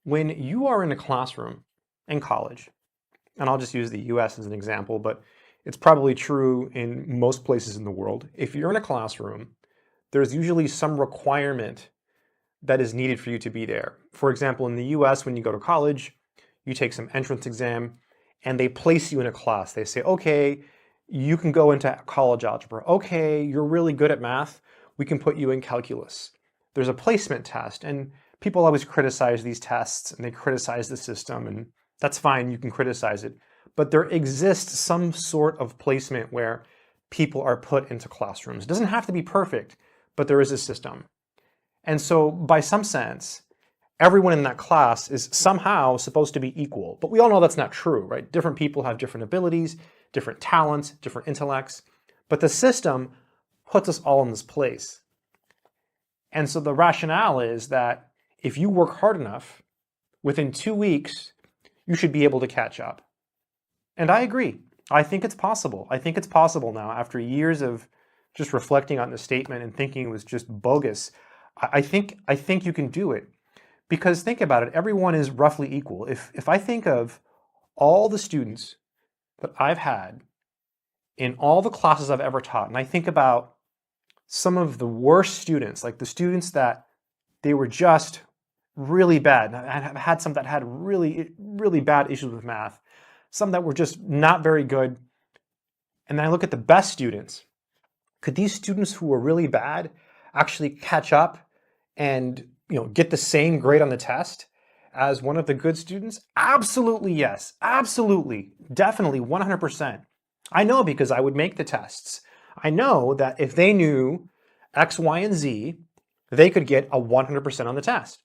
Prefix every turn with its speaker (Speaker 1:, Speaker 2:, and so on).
Speaker 1: When you are in a classroom in college, and I'll just use the US as an example, but it's probably true in most places in the world. If you're in a classroom, there's usually some requirement that is needed for you to be there. For example, in the US, when you go to college, you take some entrance exam and they place you in a class. They say, okay, you can go into college algebra. Okay, you're really good at math. We can put you in calculus. There's a placement test, and people always criticize these tests and they criticize the system, and that's fine, you can criticize it. But there exists some sort of placement where people are put into classrooms. It doesn't have to be perfect, but there is a system. And so by some sense, everyone in that class is somehow supposed to be equal. But we all know that's not true, right? Different people have different abilities, different talents, different intellects. But the system puts us all in this place. And so the rationale is that if you work hard enough, within 2 weeks, you should be able to catch up. And I agree. I think it's possible. I think it's possible now, after years of just reflecting on the statement and thinking it was just bogus. I think you can do it. Because think about it, everyone is roughly equal. If I think of all the students that I've had in all the classes I've ever taught, and I think about some of the worst students, like the students that they were just really bad. I've had some that had really, really bad issues with math, some that were just not very good. And then I look at the best students. Could these students who were really bad actually catch up and get the same grade on the test as one of the good students? Absolutely yes. Absolutely. Definitely 100%. I know, because I would make the tests. I know that if they knew X, Y, and Z, they could get a 100% on the test.